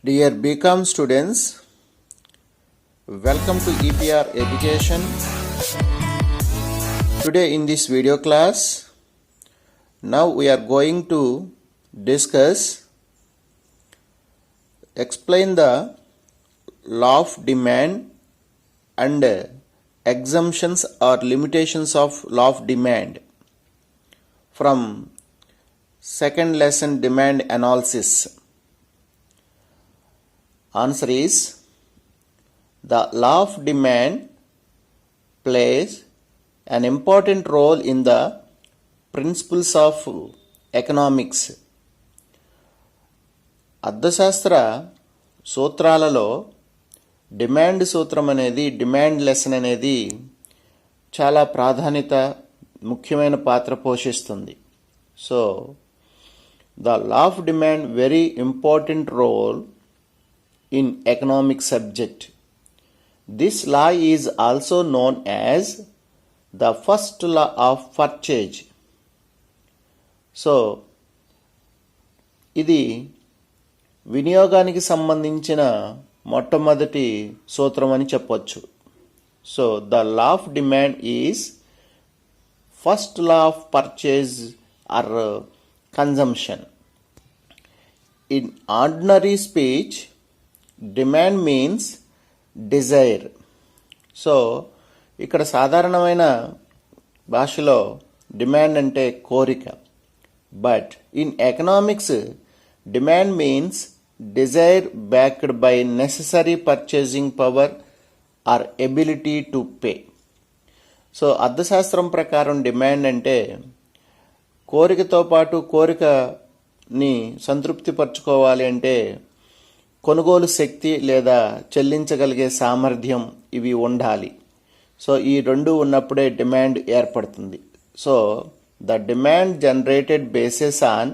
Dear BCom students, welcome to EPR Education. Today in this video class, now we are going to explain the law of demand and exemptions or limitations of law of demand from second lesson demand analysis. Answer is, the law of demand plays an important role in the principles of economics. అర్థశాస్త్ర సూత్రాలలో demand సూత్రం అనేది, demand lesson అనేది చాలా ప్రాధాన్యత, ముఖ్యమైన పాత్ర పోషిస్తుంది. So the law of demand very important role in economic subject. This law is also known as the first law of purchase. So, ఇది వినియోగానికి సంబంధించిన మొట్టమొదటి సూత్రం అని చెప్పొచ్చు. So the law of demand is first law of purchase or consumption. In ordinary speech, demand means desire. So ఇక్కడ సాధారణమైన భాషలో డిమాండ్ అంటే కోరిక. But in economics, demand means desire backed by necessary purchasing power or ability to pay. So అర్థశాస్త్రం ప్రకారం demand అంటే కోరికతో పాటు కోరికని సంతృప్తిపరచుకోవాలి అంటే కొనుగోలు శక్తి లేదా చెల్లించగలిగే సామర్థ్యం ఇవి ఉండాలి. సో ఈ రెండు ఉన్నప్పుడే డిమాండ్ ఏర్పడుతుంది. So the demand generated bases on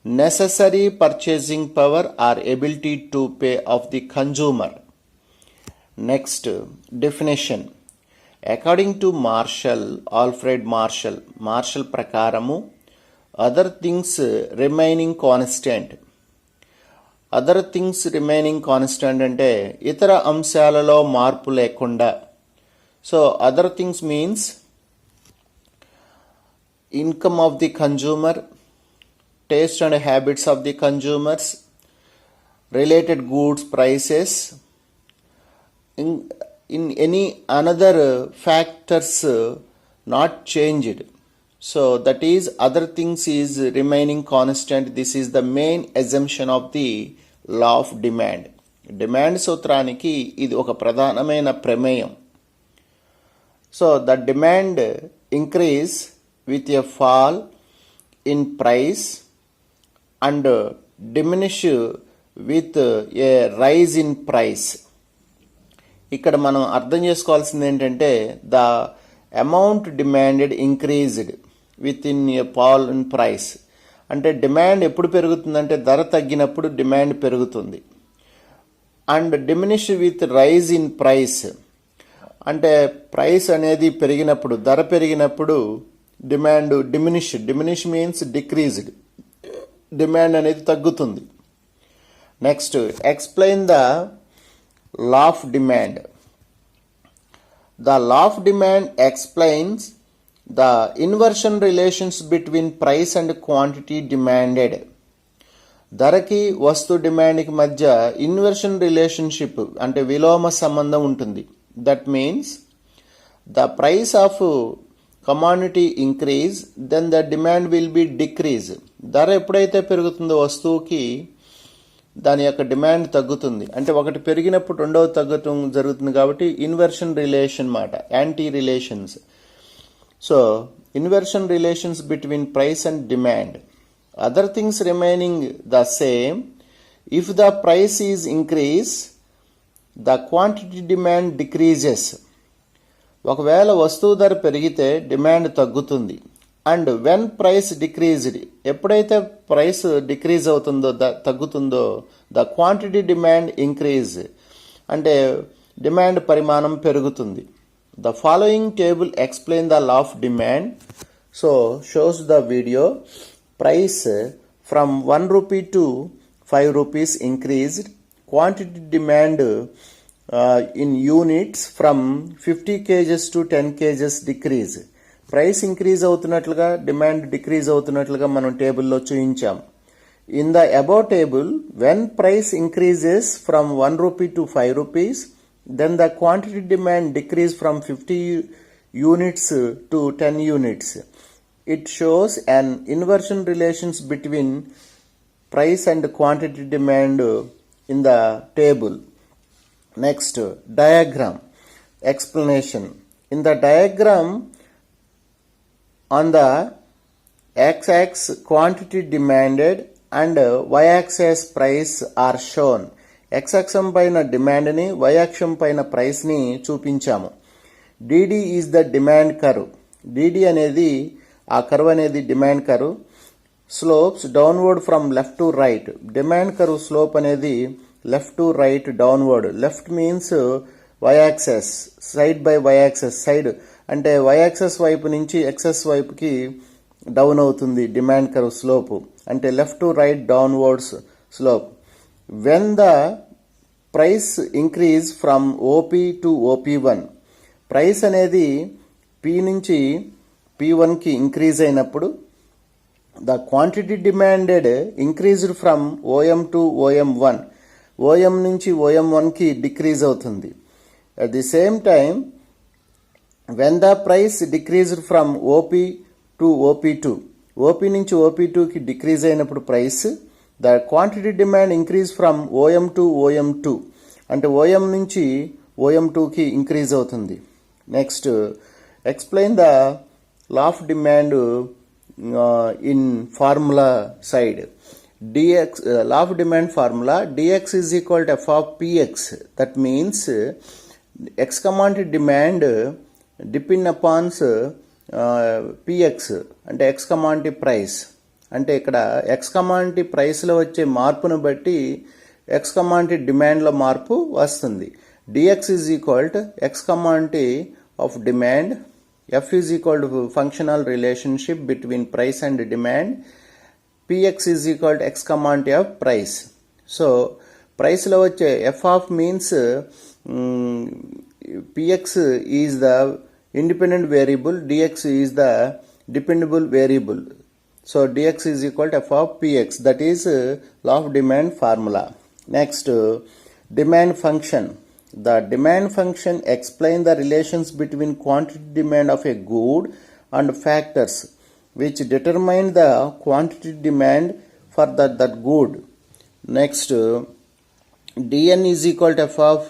necessary purchasing power or ability to pay of the consumer. Next definition. According to Alfred Marshall ప్రకారము, other things remaining constant. Other things remaining constant అంటే ఇతర అంశాలలో మార్పు లేకుండా. So other things means income of the consumer, taste and habits of the consumers, related goods prices, in any another factors not changed. So that is, other things is remaining constant. This is the main assumption of the law of demand. Demand సూత్రానికి ఇది ఒక ప్రధానమైన ప్రమేయం. So the demand increase with a fall in price and diminish with a rise in price. ఇక్కడ మనం అర్థం చేసుకోవాల్సింది ఏంటంటే, the amount demanded increased with in a fall in price. అంటే డిమాండ్ ఎప్పుడు పెరుగుతుందంటే ధర తగ్గినప్పుడు డిమాండ్ పెరుగుతుంది. And diminish with rise in price అంటే ప్రైస్ అనేది పెరిగినప్పుడు, ధర పెరిగినప్పుడు demand diminish means decreased, demand అనేది తగ్గుతుంది. Next, explain the law of demand. The law of demand explains the inversion relations between price and quantity demanded. ధరకి వస్తు డిమాండ్కి మధ్య ఇన్వర్షన్ రిలేషన్షిప్ అంటే విలోమ సంబంధం ఉంటుంది. That means the price of commodity increase, then the demand will be decrease. ధర ఎప్పుడైతే పెరుగుతుందో వస్తువుకి, దాని యొక్క డిమాండ్ తగ్గుతుంది. అంటే ఒకటి పెరిగినప్పుడు రెండవది తగ్గటం జరుగుతుంది. కాబట్టి ఇన్వర్షన్ రిలేషన్ మాట, anti relations. So inversion relations between price and demand. Other things remaining the same. If the price is increase, the quantity demand decreases. ఒకవేళ వస్తువు ధర పెరిగితే డిమాండ్ తగ్గుతుంది. అండ్ వెన్ ప్రైస్ డిక్రీజ్డ్, ఎప్పుడైతే ప్రైస్ డిక్రీజ్ అవుతుందో, తగ్గుతుందో, the quantity demand increase అంటే demand పరిమాణం పెరుగుతుంది. The following table explain the law of demand. So shows the video. Price from 1 rupee to 5 rupees increased, quantity demand in units from 50 kgs to 10 kgs decrease. Price increase అవుతున్నట్లుగా demand decrease అవుతున్నట్లుగా మనం టేబుల్లో చూపించాం. In the above table when price increases from 1 rupee to 5 rupees, then the quantity demand decrease from 50 units to 10 units. It shows an inversion relations between price and quantity demand in the table. Next, diagram explanation. In the diagram, on the x-axis quantity demanded and y-axis price are shown. x-axis పైన demand ని y-axis పైన price ని చూపించాము. dd is the demand curve. dd అనేది ఆ curve అనేది demand curve. Slopes downward from left to right. Demand curve slope అనేది left to right downward. Left means y-axis, side by y-axis, side అంటే y-axis వైపు నుంచి x-axis వైపుకి down అవుతుంది demand curve slope. అంటే left to right downwards slope. When the price increase from OP to OP1, price అనేది P నుంచి P1కి increase అయినప్పుడు the quantity demanded increased from OM to OM1, OM నుంచి OM1కి డిక్రీజ్ అవుతుంది. At the same time when the price decreased from OP to OP2, OP నుంచి OP2కి decrease అయినప్పుడు price the quantity demand increase from OM to OM2, అంటే OM నుంచి OM2కి increase అవుతుంది. Next, explain the law of demand in formula side. dx law of demand formula, dx is equal to f of px. That means x commodity demand depend upon px అంటే x commodity price. అంటే ఇక్కడ x commodity price లో వచ్చే మార్పును బట్టి x commodity demand లో మార్పు వస్తుంది. dx is equal to x commodity of demand. F is equal to functional relationship between price and demand. Px is equal to x commodity of price. So, price lo vache f of means Px is the independent variable, dx is the dependable variable. So, dx is equal to f of Px. That is law of demand formula. Next, demand function. The demand function explains the relations between quantity demand of a good and factors which determine the quantity demand for that good. Next, dn is equal to f of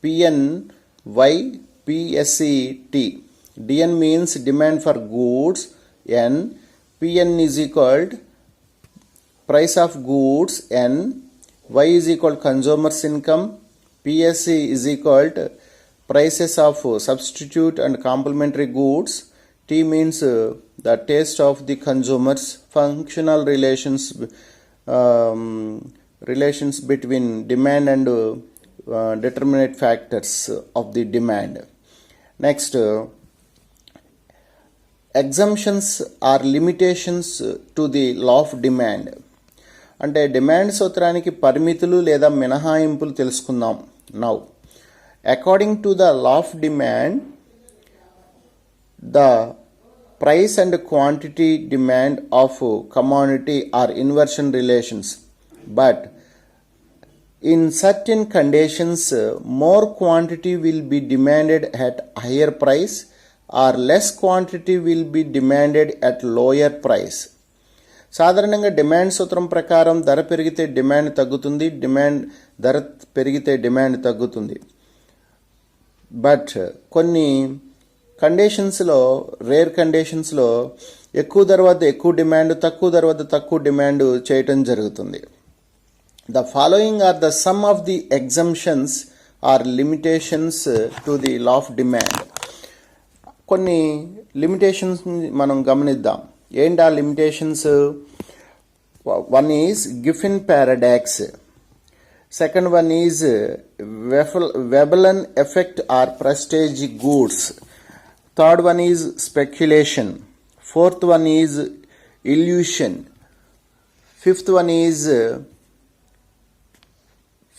pn y psct. dn means demand for goods, n. pn is equal to price of goods, n. y is equal to consumer's income. PSC is equal to prices of substitute and complementary goods. T means the taste of the consumers. Functional relations between demand and determinate factors of the demand. Next, exemptions are limitations to the law of demand. అంటే demand సూత్రానికి పరిమితులు లేదా మినహాయింపులు తెలుసుకుందాం. Now, according to the law of demand, the price and quantity demand of commodity are inversion relations. But in certain conditions, more quantity will be demanded at higher price or less quantity will be demanded at lower price. సాధారణంగా demand సూత్రం ప్రకారం ధర పెరిగితే demand తగ్గుతుంది, ధర పెరిగితే demand తగ్గుతుంది. But కొన్ని కండిషన్స్లో, రేర్ కండిషన్స్లో ఎక్కువ ధర వద్ద ఎక్కువ డిమాండ్, తక్కువ ధర వద్ద తక్కువ డిమాండ్ చేయటం జరుగుతుంది. The following are the some of the exemptions or limitations to the law of demand. కొన్ని లిమిటేషన్స్ మనం గమనిద్దాం. ఏంటి ఆ limitations? One is Giffen paradox. Second one is Veblen effect or prestige goods. Third one is speculation. Fourth one is illusion. Fifth one is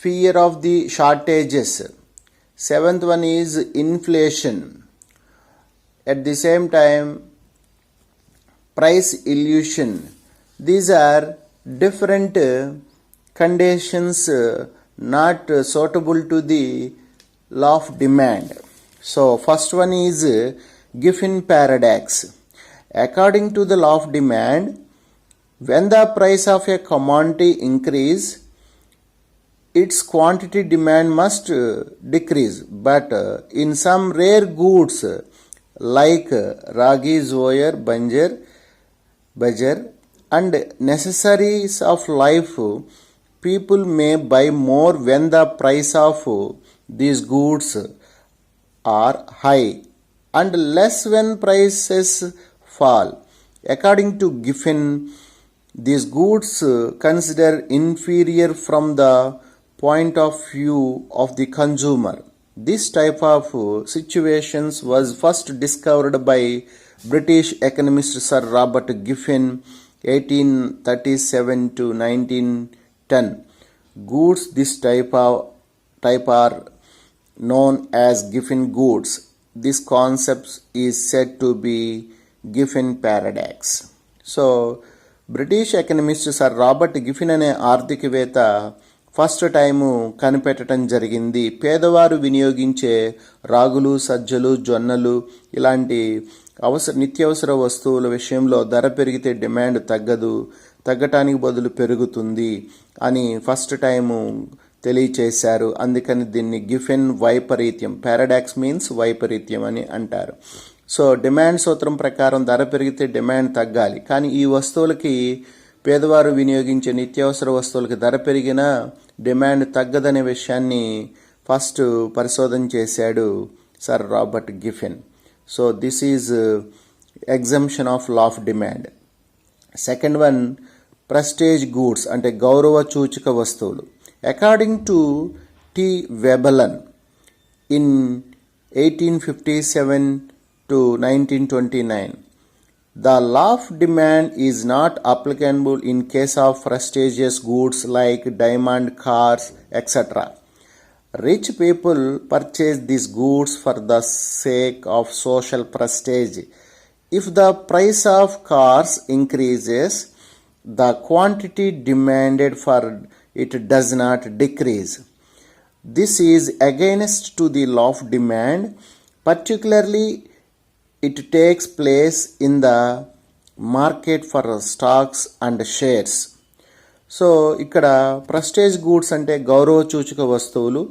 fear of the shortages. Seventh one is inflation. At the same time, price illusion. These are different conditions not suitable to the law of demand. So first one is Giffen paradox. According to the law of demand, when the price of a commodity increase, its quantity demand must decrease. But in some rare goods like ragi, zoyer, bajar and necessaries of life, people may buy more when the price of these goods are high and less when prices fall. According to Giffen, these goods considered inferior from the point of view of the consumer. This type of situations was first discovered by British economist Sir Robert Giffen 1837 to 1910. Goods this type are known as Giffen goods. This concept is said to be Giffen paradox. So British economist Sir Robert Giffen అనే ఆర్థికవేత్త first time కనిపెట్టడం జరిగింది. పేదవారు వినియోగించే రాగులు, సజ్జలు, జొన్నలు ఇలాంటి నిత్యావసర వస్తువుల విషయంలో ధర పెరిగితే డిమాండ్ తగ్గటానికి బదులు పెరుగుతుంది అని ఫస్ట్ టైము తెలియచేశారు. అందుకని దీన్ని గిఫెన్ వైపరీత్యం, పారాడాక్స్ మీన్స్ వైపరీత్యం అని అంటారు. సో డిమాండ్ సూత్రం ప్రకారం ధర పెరిగితే డిమాండ్ తగ్గాలి, కానీ ఈ వస్తువులకి పేదవారు వినియోగించే నిత్యావసర వస్తువులకి ధర పెరిగినా డిమాండ్ తగ్గదనే విషయాన్ని ఫస్ట్ పరిశోధన చేశాడు Sir Robert Giffen. So this is exemption of law of demand. Second one prestige goods అంటే గౌరవ సూచిక వస్తువులు. According to T Veblen in 1857 to 1929, the law of demand is not applicable in case of prestigious goods like diamond, cars, etc. Rich people purchase these goods for the sake of social prestige. If the price of cars increases, the quantity demanded for it does not decrease. This is against to the law of demand, particularly it takes place in the market for stocks and shares. So ఇక్కడ prestige goods అంటే గౌరవ సూచిక వస్తువులు.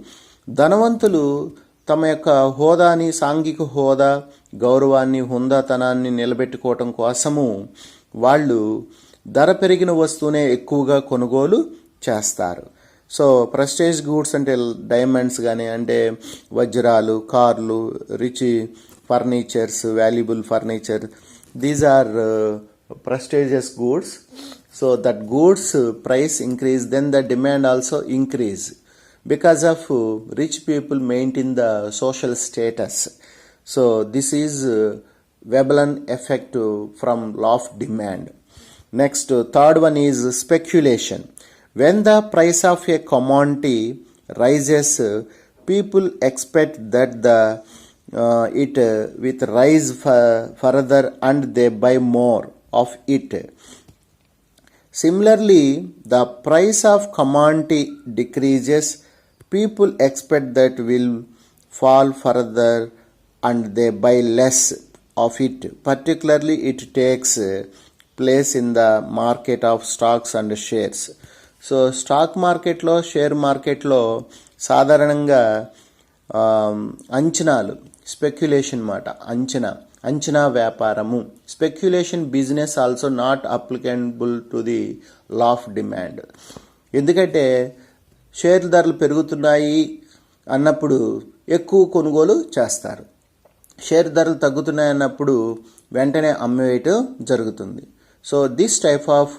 ధనవంతులు తమ యొక్క హోదాని, సాంఘిక హోదా, గౌరవాన్ని, హుందాతనాన్ని నిలబెట్టుకోవటం కోసము వాళ్ళు ధర పెరిగిన వస్తువునే ఎక్కువగా కొనుగోలు చేస్తారు. సో ప్రెస్టేజ్ గూడ్స్ అంటే డైమండ్స్ కానీ, అంటే వజ్రాలు, కార్లు, rich furnitures, valuable furniture, these are prestigious goods. So that goods price increase, then the demand also increase because of rich people maintain the social status. So this is Veblen effect from law of demand. Next, third one is speculation. When the price of a commodity rises, people expect that it will rise further and they buy more of it. Similarly, the price of commodity decreases, people expect that will fall further and they buy less of it. Particularly, it takes place in the market of stocks and shares. So stock మార్కెట్లో, share మార్కెట్లో సాధారణంగా అంచనాలు, speculation మాట, అంచనా వ్యాపారము. Speculation business also not applicable to the law of demand. ఎందుకంటే share ధరలు పెరుగుతున్నాయి అన్నప్పుడు ఎక్కువ కొనుగోలు చేస్తారు, షేర్ ధరలు తగ్గుతున్నాయి అన్నప్పుడు వెంటనే అమ్మేయటం జరుగుతుంది. So this type of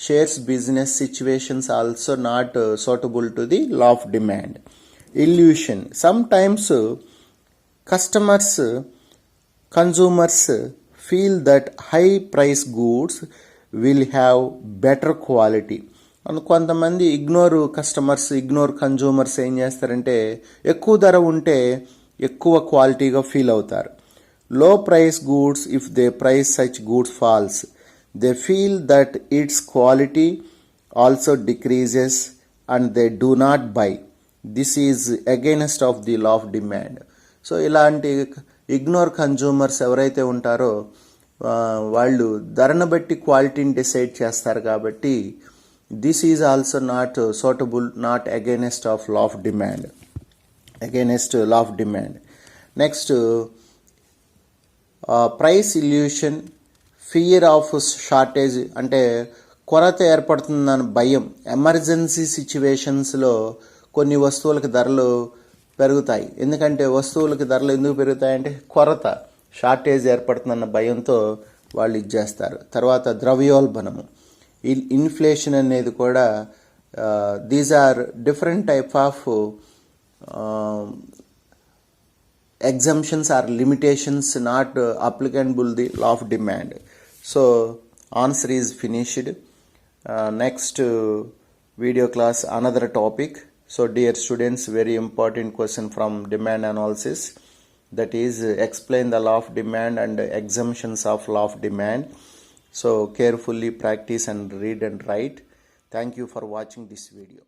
shares business situations also not suitable to the law of demand. Illusion. Sometimes consumers feel that high price goods will have better quality కొంతమంది ఇగ్నోర్ కన్జ్యూమర్స్ ఏం చేస్తారంటే ఎక్కువ ధర ఉంటే ఎక్కువ క్వాలిటీగా ఫీల్ అవుతారు. Low price goods, if the price such goods falls, they feel that its quality also decreases and they do not buy. This is against of the law of demand. So ఇలాంటి ignore consumers ఎవరైతే ఉంటారో వాళ్ళు ధరను బట్టి క్వాలిటీని decide చేస్తారు. కాబట్టి this is also not suitable, not against of law of demand, against law of demand. Next price illusion, fear of shortage, అంటే కొరత ఏర్పడుతుందని భయం. ఎమర్జెన్సీ సిచ్యువేషన్స్లో కొన్ని వస్తువులకు ధరలు పెరుగుతాయి. ఎందుకంటే వస్తువులకు ధరలు ఎందుకు పెరుగుతాయంటే కొరత, షార్టేజ్ ఏర్పడుతుందన్న భయంతో వాళ్ళు ఇచ్చేస్తారు. తర్వాత ద్రవ్యోల్బణము, ఇన్ఫ్లేషన్ అనేది కూడా these are different type of exemptions or limitations not applicable the law of demand. So answer is finished. Next video class another topic. So dear students, very important question from demand analysis, that is explain the law of demand and exemptions of law of demand. So carefully practice and read and write. Thank you for watching this video.